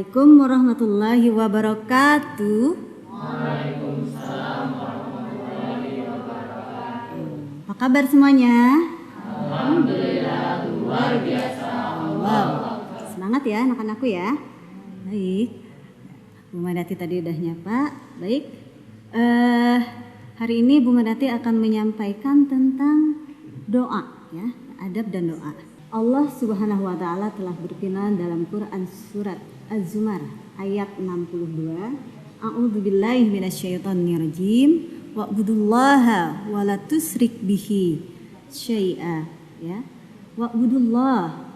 Assalamualaikum warahmatullahi wabarakatuh. Waalaikumsalam warahmatullahi wabarakatuh. Apa kabar semuanya? Alhamdulillah luar biasa. Wow. Semangat ya anak-anakku ya. Baik. Bu Madati tadi udah nyapa. Baik. Hari ini Bu Madati akan menyampaikan tentang doa ya, adab dan doa. Allah Subhanahu wa taala telah berfirman dalam Quran surat Az-Zumar ayat 62, A'udzubillahi minasyaitonirrajim wa'budullaha wa la tusyrik bihi syai'a ya. Wa'budullah,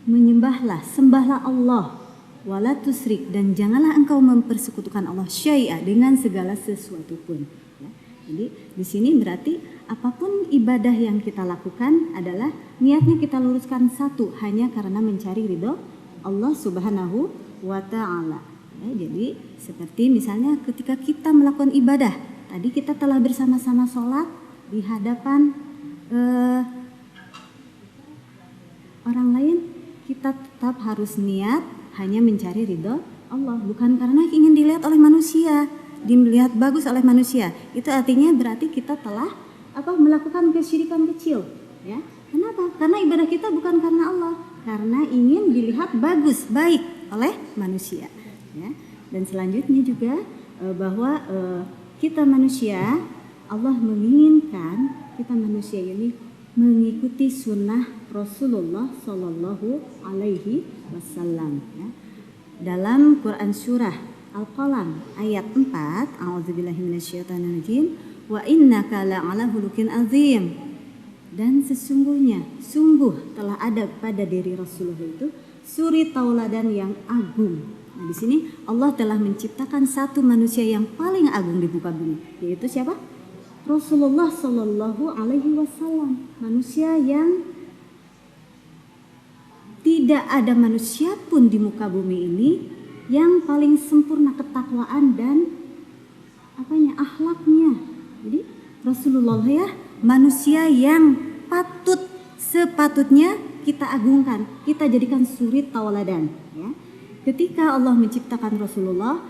menyembahlah, sembahlah Allah, wa la tusyrik, dan janganlah engkau mempersekutukan Allah syai'a, dengan segala sesuatu pun ya. Jadi di sini berarti apapun ibadah yang kita lakukan adalah niatnya kita luruskan satu, hanya karena mencari ridho Allah Subhanahu wa ta'ala ya. Jadi seperti misalnya ketika kita melakukan ibadah, tadi kita telah bersama-sama sholat di hadapan orang lain, kita tetap harus niat hanya mencari ridho Allah, bukan karena ingin dilihat oleh manusia, dilihat bagus oleh manusia. Itu artinya berarti kita telah melakukan kesyirikan kecil ya. Kenapa? Karena ibadah kita bukan karena Allah, karena ingin dilihat bagus, baik oleh manusia ya. Dan selanjutnya juga bahwa kita manusia, Allah menginginkan kita manusia ini mengikuti sunnah Rasulullah Shallallahu Alaihi Wasallam ya. Dalam Quran surah Al-Qalam ayat 4, A'udzubillahi minasyaitonirrajim, wa innaka la'ala khuluqin azim, dan sesungguhnya sungguh telah ada pada diri Rasulullah itu suri tauladan yang agung. Nah, di sini Allah telah menciptakan satu manusia yang paling agung di muka bumi, yaitu siapa? Rasulullah Shallallahu Alaihi Wasallam. Manusia yang tidak ada manusia pun di muka bumi ini yang paling sempurna ketakwaan dan akhlaknya. Jadi Rasulullah ya, manusia yang sepatutnya kita agungkan, kita jadikan suri tauladan ya. Ketika Allah menciptakan Rasulullah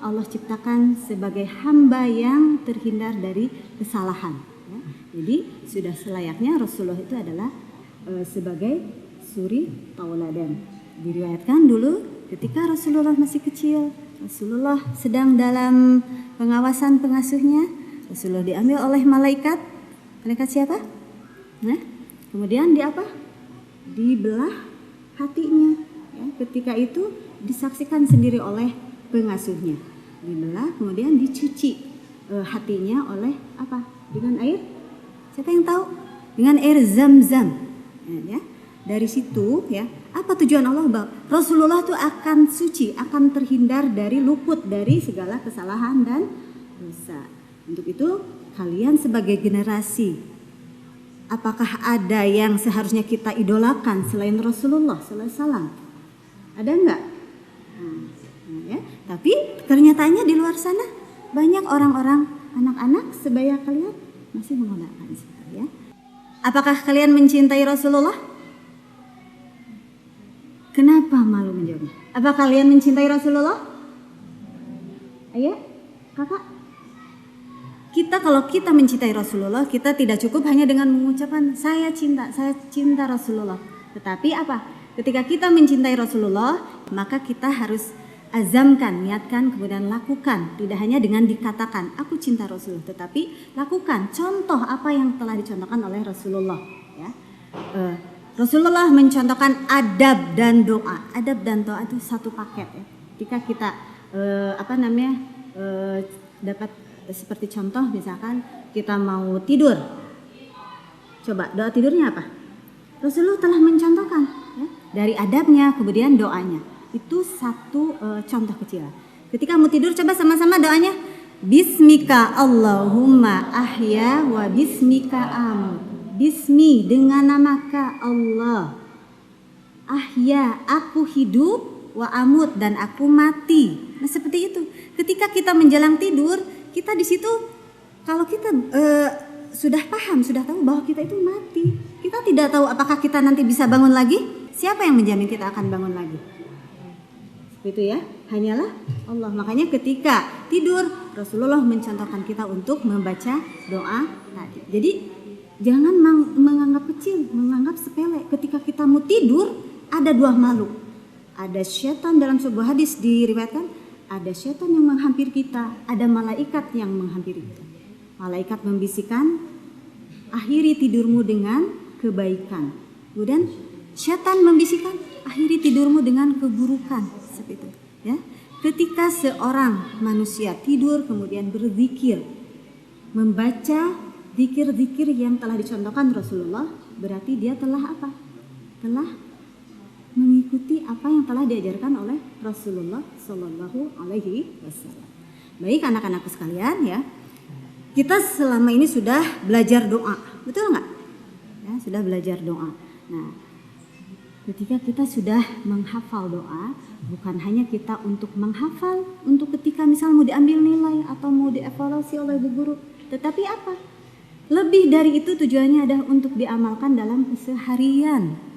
Allah ciptakan sebagai hamba yang terhindar dari kesalahan ya. Jadi sudah selayaknya Rasulullah itu adalah sebagai suri tauladan. Diriwayatkan dulu ketika Rasulullah masih kecil, Rasulullah sedang dalam pengawasan pengasuhnya, Rasulullah diambil oleh malaikat siapa? Nah, kemudian dibelah hatinya ya. Ketika itu disaksikan sendiri oleh pengasuhnya, dibelah kemudian dicuci hatinya oleh dengan air, siapa yang tahu? Dengan air Zam-Zam ya. Dari situ ya, apa tujuan Allah bahwa Rasulullah itu akan suci, akan terhindar dari luput dari segala kesalahan dan dosa. Untuk itu kalian sebagai generasi, apakah ada yang seharusnya kita idolakan selain Rasulullah Sallallahu Alaihi Wasallam? Ada enggak? Ya. Tapi kenyataannya di luar sana banyak orang-orang, anak-anak sebaya kalian masih menggunakan ya. Apakah kalian mencintai Rasulullah? Kenapa malu menjawabnya? Apa kalian mencintai Rasulullah? Ayo, kakak. Kalau kita mencintai Rasulullah, kita tidak cukup hanya dengan mengucapkan saya cinta Rasulullah. Tetapi ketika kita mencintai Rasulullah, maka kita harus azamkan, niatkan, kemudian lakukan. Tidak hanya dengan dikatakan aku cinta Rasulullah, tetapi lakukan. Contoh apa yang telah dicontohkan oleh Rasulullah ya. Rasulullah mencontohkan adab dan doa. Adab dan doa itu satu paket ya. Ketika kita dapat seperti contoh, misalkan kita mau tidur, coba doa tidurnya apa? Rasulullah telah mencontohkan ya, dari adabnya kemudian doanya. Itu satu contoh kecil. Ketika mau tidur, coba sama-sama doanya, Bismika Allahumma ahya wa bismika amut. Bismi, dengan namaka Allah. Ahya, aku hidup, wa amut, dan aku mati. Nah seperti itu. Ketika kita menjelang tidur, kita di situ kalau kita sudah paham, sudah tahu bahwa kita itu mati. Kita tidak tahu apakah kita nanti bisa bangun lagi. Siapa yang menjamin kita akan bangun lagi? Seperti itu ya. Hanyalah Allah. Makanya ketika tidur Rasulullah mencontohkan kita untuk membaca doa tadi. Jadi jangan menganggap kecil, menganggap sepele. Ketika kita mau tidur ada dua makhluk. Ada syaitan, dalam sebuah hadis diriwayatkan ada syaitan yang menghampiri kita, ada malaikat yang menghampiri kita. Malaikat membisikkan, akhiri tidurmu dengan kebaikan. Kemudian syaitan membisikkan, akhiri tidurmu dengan keburukan. Seperti itu, ya. Ketika seorang manusia tidur kemudian berzikir, membaca zikir-zikir yang telah dicontohkan Rasulullah, berarti dia telah apa? Telah mengikuti apa yang telah diajarkan oleh Rasulullah Shallallahu Alaihi Wasallam. Baik anak-anakku sekalian ya, kita selama ini sudah belajar doa, betul nggak? Ya, sudah belajar doa. Nah, ketika kita sudah menghafal doa, bukan hanya kita untuk menghafal, untuk ketika misal mau diambil nilai atau mau dievaluasi oleh bu guru, tetapi apa? Lebih dari itu tujuannya adalah untuk diamalkan dalam keseharian.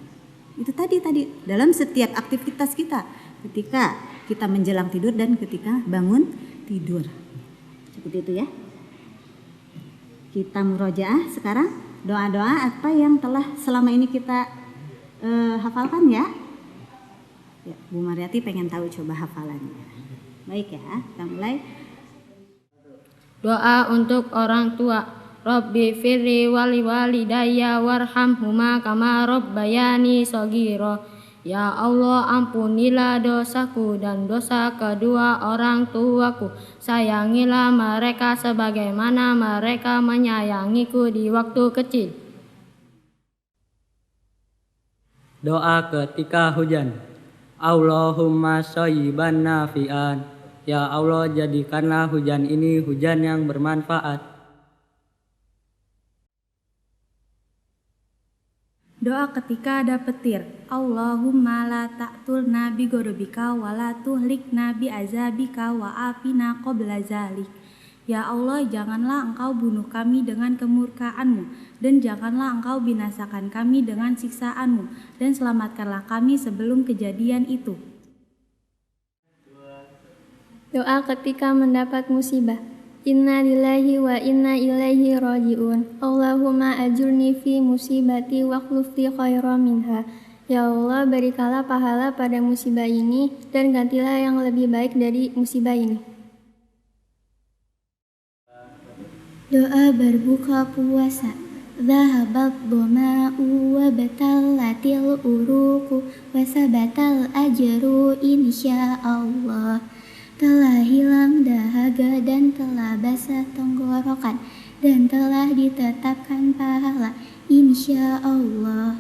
Itu tadi dalam setiap aktivitas kita, ketika kita menjelang tidur dan ketika bangun tidur. Seperti itu ya. Kita murojaah sekarang doa-doa apa yang telah selama ini kita hafalkan ya. Ya, Bu Mariati pengen tahu coba hafalannya. Baik ya, kita mulai. Doa untuk orang tua. Rabbi firri wali walidayya warhamhuma kama rabbayani shaghira. Ya Allah, ampunilah dosaku dan dosa kedua orang tuaku. Sayangilah mereka sebagaimana mereka menyayangiku di waktu kecil. Doa ketika hujan. Allahumma shayyiban nafi'an. Ya Allah, jadikanlah hujan ini hujan yang bermanfaat. Doa ketika ada petir. Allahumma la ta'tulna bi ghadabika wa la tuhlikna bi azabika wa afina qabla zalik. Ya Allah, janganlah engkau bunuh kami dengan kemurkaanmu, dan janganlah engkau binasakan kami dengan siksaanmu, dan selamatkanlah kami sebelum kejadian itu. Doa ketika mendapat musibah. Inna lillahi wa inna ilaihi raji'un. Allahumma ajurni fi musibati wa akhlif li khairan minha. Ya Allah, berikanlah pahala pada musibah ini dan gantilah yang lebih baik dari musibah ini. Doa berbuka puasa. Zahabat dhama'u wa batallatil uruku wa sabatal ajru insyaallah. Telah hilang dahaga dan telah basah tenggorokan dan telah ditetapkan pahala insyaallah.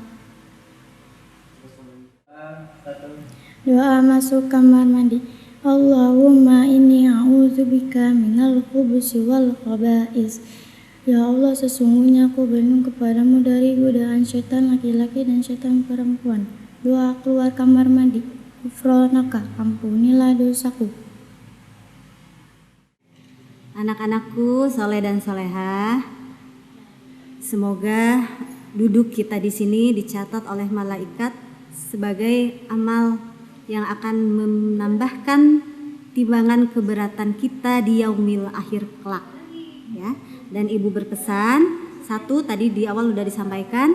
Doa masuk kamar mandi. Allahumma inni a'udzubika minal khubusi wal khaba'is. Ya Allah, sesungguhnya aku berlindung kepadamu dari godaan syaitan laki-laki dan syaitan perempuan. Doa keluar kamar mandi. Ghufranaka, ampunilah dosaku. Anak-anakku soleh dan solehah, semoga duduk kita di sini dicatat oleh malaikat sebagai amal yang akan menambahkan timbangan keberatan kita di yaumil akhir kelak. Ya, dan ibu berpesan, satu tadi di awal sudah disampaikan,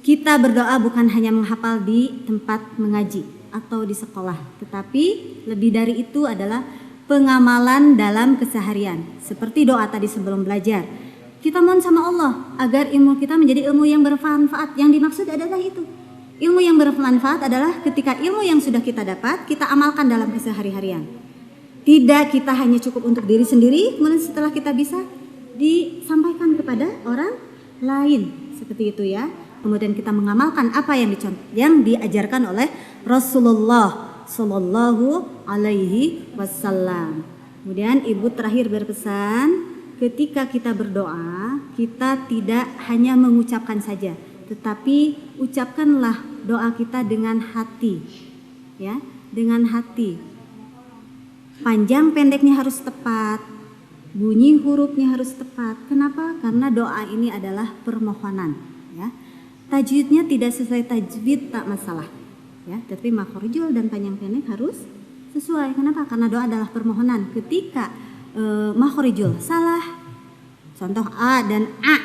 kita berdoa bukan hanya menghafal di tempat mengaji atau di sekolah, tetapi lebih dari itu adalah pengamalan dalam keseharian. Seperti doa tadi sebelum belajar, kita mohon sama Allah agar ilmu kita menjadi ilmu yang bermanfaat. Yang dimaksud adalah itu, ilmu yang bermanfaat adalah ketika ilmu yang sudah kita dapat kita amalkan dalam kesehari-harian. Tidak kita hanya cukup untuk diri sendiri, kemudian setelah kita bisa disampaikan kepada orang lain. Seperti itu ya. Kemudian kita mengamalkan apa yang diajarkan oleh Rasulullah Sallallahu Alaihi Wasallam. Kemudian ibu terakhir berpesan, ketika kita berdoa, kita tidak hanya mengucapkan saja, tetapi ucapkanlah doa kita dengan hati, ya, dengan hati. Panjang pendeknya harus tepat, bunyi hurufnya harus tepat. Kenapa? Karena doa ini adalah permohonan, ya. Tajwidnya tidak sesuai tajwid tak masalah. ya, tapi makhorijul dan panjang pendek harus sesuai. Kenapa? Karena doa adalah permohonan. Ketika makhorijul salah, contoh a dan a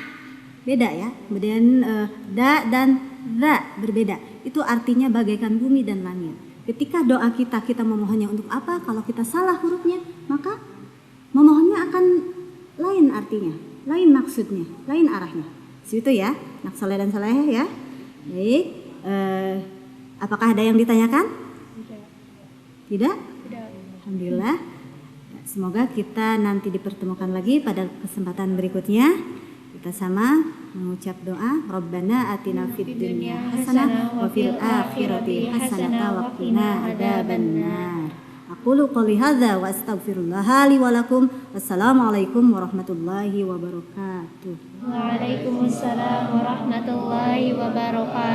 beda ya, kemudian da dan za berbeda, itu artinya bagaikan bumi dan langit. Ketika doa kita memohonnya untuk apa? Kalau kita salah hurufnya, maka memohonnya akan lain artinya, lain maksudnya, lain arahnya. Situ ya, nak saleh dan saleh ya. Baik, apakah ada yang ditanyakan? Tidak? Alhamdulillah. Semoga kita nanti dipertemukan lagi pada kesempatan berikutnya. Kita sama mengucap doa, Rabbana atina fid dunya hasanah wa fil akhirati hasanah wa qina adzabannar. Aqulu qouli hadza wa astaghfirullah li wa lakum. Wassalamualaikum warahmatullahi wabarakatuh. Waalaikumsalam warahmatullahi wabarakatuh.